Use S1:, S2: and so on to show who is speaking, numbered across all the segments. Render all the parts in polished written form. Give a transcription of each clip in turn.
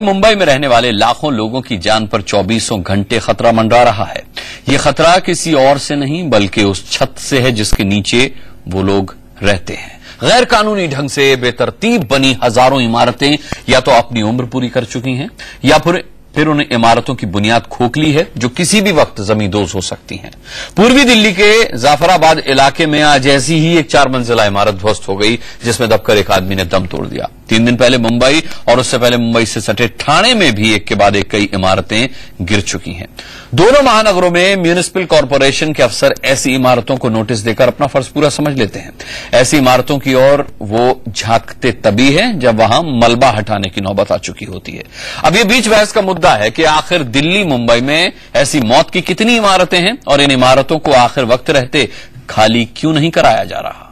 S1: मुंबई में रहने वाले लाखों लोगों की जान पर 24 घंटे खतरा मंडरा रहा है। ये खतरा किसी और से नहीं बल्कि उस छत से है जिसके नीचे वो लोग रहते हैं। गैर कानूनी ढंग से बेतरतीब बनी हजारों इमारतें या तो अपनी उम्र पूरी कर चुकी हैं या फिर उन इमारतों की बुनियाद खोखली है जो किसी भी वक्त जमींदोज हो सकती हैं। पूर्वी दिल्ली के जाफराबाद इलाके में आज ऐसी ही एक 4 मंजिला इमारत ध्वस्त हो गई जिसमें दबकर एक आदमी ने दम तोड़ दिया। 3 दिन पहले मुंबई और उससे पहले मुंबई से सटे ठाणे में भी एक के बाद एक कई इमारतें गिर चुकी हैं। दोनों महानगरों में म्यूनिसिपल कॉरपोरेशन के अफसर ऐसी इमारतों को नोटिस देकर अपना फर्ज पूरा समझ लेते हैं। ऐसी इमारतों की ओर वो झांकते तभी है जब वहां मलबा हटाने की नौबत आ चुकी होती है। अब ये बीच बहस का मुद्दा है कि आखिर दिल्ली मुंबई में ऐसी मौत की कितनी इमारतें हैं और इन इमारतों को आखिर वक्त रहते खाली क्यों नहीं कराया जा रहा।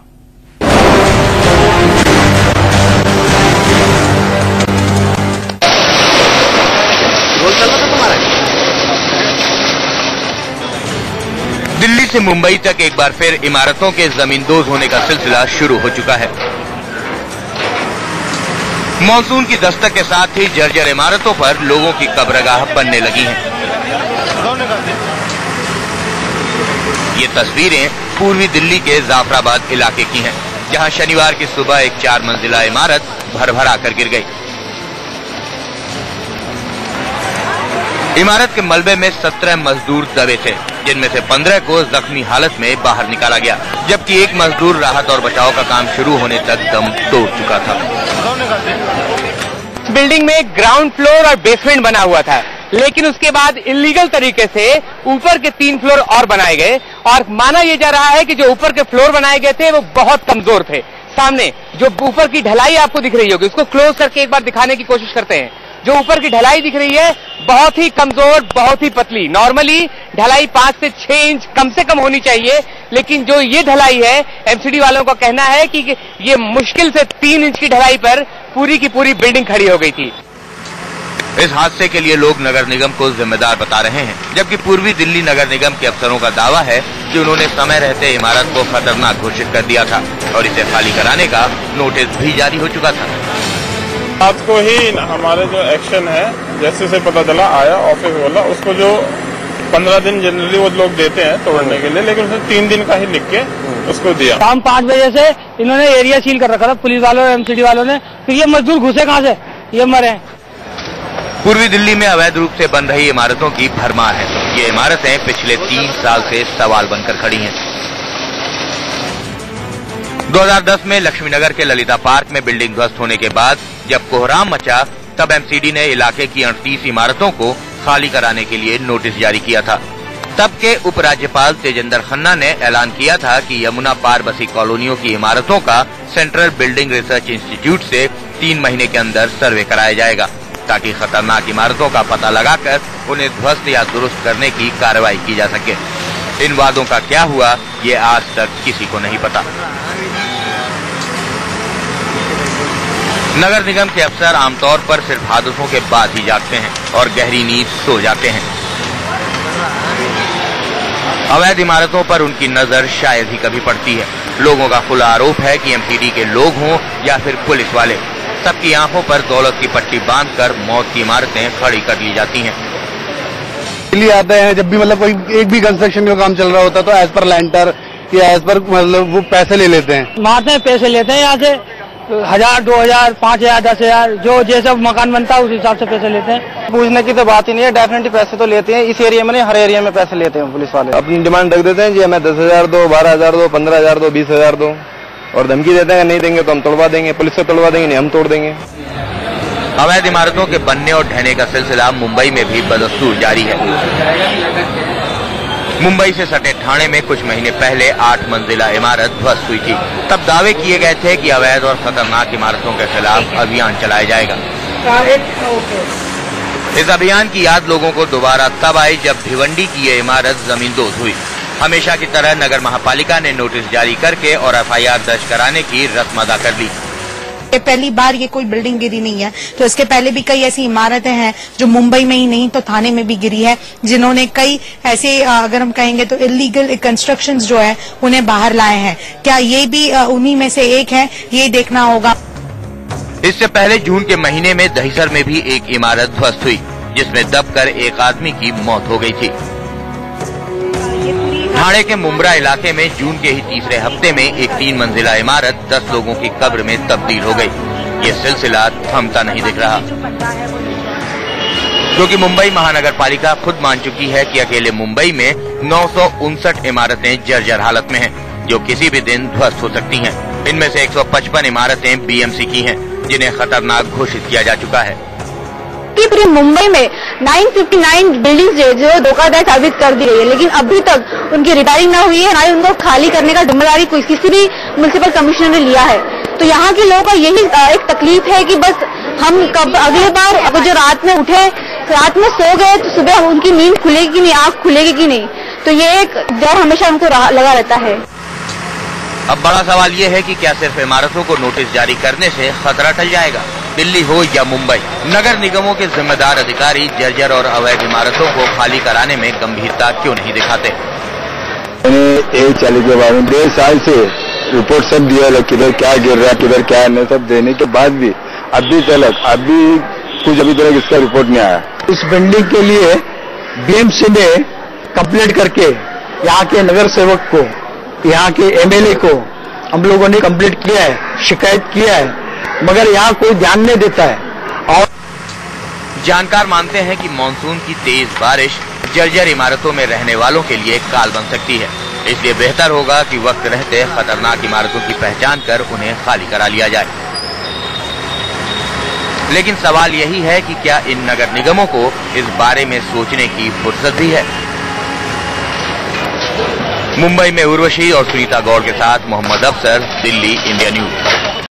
S2: दिल्ली से मुंबई तक एक बार फिर इमारतों के जमींदोज होने का सिलसिला शुरू हो चुका है। मानसून की दस्तक के साथ ही जर्जर इमारतों पर लोगों की कब्रगाह बनने लगी हैं। ये तस्वीरें पूर्वी दिल्ली के जाफराबाद इलाके की हैं, जहां शनिवार की सुबह एक 4 मंजिला इमारत भर आकर गिर गई। इमारत के मलबे में 17 मजदूर दबे थे, जिनमें से 15 को जख्मी हालत में बाहर निकाला गया, जबकि एक मजदूर राहत और बचाव का काम शुरू होने तक दम तोड़ चुका था।
S3: बिल्डिंग में ग्राउंड फ्लोर और बेसमेंट बना हुआ था, लेकिन उसके बाद इलीगल तरीके से ऊपर के 3 फ्लोर और बनाए गए और माना यह जा रहा है कि जो ऊपर के फ्लोर बनाए गए थे वो बहुत कमजोर थे। सामने जो ऊपर की ढलाई आपको दिख रही होगी, उसको क्लोज करके एक बार दिखाने की कोशिश करते हैं। जो ऊपर की ढलाई दिख रही है बहुत ही कमजोर, बहुत ही पतली। नॉर्मली ढलाई 5 से 6 इंच कम से कम होनी चाहिए, लेकिन जो ये ढलाई है, एमसीडी वालों का कहना है कि ये मुश्किल से 3 इंच की ढलाई पर पूरी की पूरी बिल्डिंग खड़ी हो गई थी।
S2: इस हादसे के लिए लोग नगर निगम को जिम्मेदार बता रहे हैं, जबकि पूर्वी दिल्ली नगर निगम के अफसरों का दावा है कि उन्होंने समय रहते इमारत को खतरनाक घोषित कर दिया था और इसे खाली कराने का नोटिस भी जारी हो चुका था।
S4: रात को ही हमारे जो एक्शन है, जैसे से पता चला आया ऑफिस वाला, उसको जो 15 दिन जनरली वो लोग देते हैं तोड़ने के लिए, लेकिन उसने 3 दिन का ही लिख के उसको दिया।
S5: शाम 5 बजे से इन्होंने एरिया सील कर रखा था पुलिस वालों और एमसीडी वालों ने। फिर ये मजदूर घुसे कहाँ से, ये मरे।
S2: पूर्वी दिल्ली में अवैध रूप से बन रही इमारतों की भरमार है। ये इमारतें पिछले 3 साल से सवाल बनकर खड़ी हैं। 2010 में लक्ष्मीनगर के ललिता पार्क में बिल्डिंग ध्वस्त होने के बाद जब कोहराम मचा, तब एमसीडी ने इलाके की 38 इमारतों को खाली कराने के लिए नोटिस जारी किया था। तब के उपराज्यपाल तेजेंद्र खन्ना ने ऐलान किया था कि यमुना पार बसी कॉलोनियों की इमारतों का सेंट्रल बिल्डिंग रिसर्च इंस्टीट्यूट से 3 महीने के अंदर सर्वे कराया जाएगा, ताकि खतरनाक इमारतों का पता लगाकर उन्हें ध्वस्त या दुरुस्त करने की कार्रवाई की जा सके। इन वादों का क्या हुआ, ये आज तक किसी को नहीं पता। नगर निगम के अफसर आमतौर पर सिर्फ हादसों के बाद ही जागते हैं और गहरी नींद सो जाते हैं। अवैध इमारतों पर उनकी नजर शायद ही कभी पड़ती है। लोगों का खुला आरोप है कि एमसीडी के लोग हों या फिर पुलिस वाले, सबकी आंखों पर दौलत की पट्टी बांधकर मौत की इमारतें खड़ी कर ली जाती हैं।
S6: दिल्ली आते हैं जब भी मतलब कोई एक भी कंस्ट्रक्शन का काम चल रहा होता है तो एज पर लैंटर या एज पर मतलब वो पैसे ले लेते हैं।
S5: मारते हैं, पैसे लेते हैं यहाँ से 1000, 2000, 5000, 10,000, जो जैसा मकान बनता है उस हिसाब से पैसे लेते हैं।
S6: पूछने की तो बात ही नहीं है, डेफिनेटली पैसे तो लेते हैं। इस एरिया में नहीं, हर एरिया में पैसे लेते हैं पुलिस वाले। अपनी डिमांड रख देते हैं, जी हमें 10,000 दो, 12,000 दो, 15,000 दो, 20,000 दो, और धमकी देते हैं नहीं देंगे तो हम तोड़वा देंगे, पुलिस से तोड़वा देंगे, नहीं हम तोड़ देंगे।
S2: अवैध इमारतों के बनने और ढहने का सिलसिला मुंबई में भी बदस्तूर जारी है। मुंबई से सटे ठाणे में कुछ महीने पहले 8 मंजिला इमारत ध्वस्त हुई थी। तब दावे किए गए थे कि अवैध और खतरनाक इमारतों के खिलाफ अभियान चलाया जाएगा। इस अभियान की याद लोगों को दोबारा तब आई जब भिवंडी की ये इमारत जमींदोज हुई। हमेशा की तरह नगर महापालिका ने नोटिस जारी करके और एफआईआर दर्ज कराने की रस्म अदा कर ली।
S7: ये पहली बार ये कोई बिल्डिंग गिरी नहीं है, तो इसके पहले भी कई ऐसी इमारतें हैं जो मुंबई में ही नहीं तो थाने में भी गिरी है, जिन्होंने कई ऐसे अगर हम कहेंगे तो इलीगल कंस्ट्रक्शंस जो है उन्हें बाहर लाए हैं। क्या ये भी उन्हीं में से एक है, ये देखना होगा।
S2: इससे पहले जून के महीने में दहिसर में भी एक इमारत ध्वस्त हुई, जिसमें दबकर एक आदमी की मौत हो गई थी। ठाणे के मुंब्रा इलाके में जून के ही तीसरे हफ्ते में एक 3 मंजिला इमारत 10 लोगों की कब्र में तब्दील हो गई। ये सिलसिला थमता नहीं दिख रहा, क्योंकि मुंबई महानगर पालिका खुद मान चुकी है कि अकेले मुंबई में 959 इमारतें जर्जर हालत में हैं, जो किसी भी दिन ध्वस्त हो सकती हैं। इनमें से 155 इमारतें बीएमसी की हैं, जिन्हें खतरनाक घोषित किया जा चुका है।
S8: पूरे मुंबई में 959 बिल्डिंग्स जो धोखाधड़ी साबित कर दी गई है, लेकिन अभी तक उनकी रिपेयरिंग न हुई है, ना ही उनको खाली करने का जिम्मेदारी किसी भी म्युनिसिपल कमिश्नर ने लिया है। तो यहाँ के लोगों का यही एक तकलीफ है कि बस हम कब अगले बार अगर जो रात में उठे, रात में सो गए तो सुबह उनकी नींद खुलेगी कि नहीं, आंख खुलेगी कि नहीं, तो ये एक डर हमेशा उनको लगा रहता है।
S2: अब बड़ा सवाल ये है कि क्या सिर्फ इमारतों को नोटिस जारी करने से खतरा टल जाएगा? दिल्ली हो या मुंबई, नगर निगमों के जिम्मेदार अधिकारी जर्जर और अवैध इमारतों को खाली कराने में गंभीरता क्यों नहीं दिखाते?
S6: एक चाली के बाद 1.5 साल से रिपोर्ट सब दिया, किधर क्या गिर रहा है, किधर क्या है, सब देने के बाद भी अभी तक इसका रिपोर्ट नहीं आया।
S9: इस बिल्डिंग के लिए बीएमसी ने कंप्लेंट करके यहाँ के नगर सेवक को, यहाँ के एमएलए को हम लोगों ने कंप्लेंट किया है, शिकायत किया है, मगर यहाँ कोई ध्यान नहीं देता है। और
S2: जानकार मानते हैं कि मानसून की तेज बारिश जर्जर इमारतों में रहने वालों के लिए काल बन सकती है, इसलिए बेहतर होगा कि वक्त रहते खतरनाक इमारतों की पहचान कर उन्हें खाली करा लिया जाए। लेकिन सवाल यही है कि क्या इन नगर निगमों को इस बारे में सोचने की फुर्सत भी है? मुंबई में उर्वशी और सुनीता गौड़ के साथ मोहम्मद अफसर, दिल्ली, इंडिया न्यूज।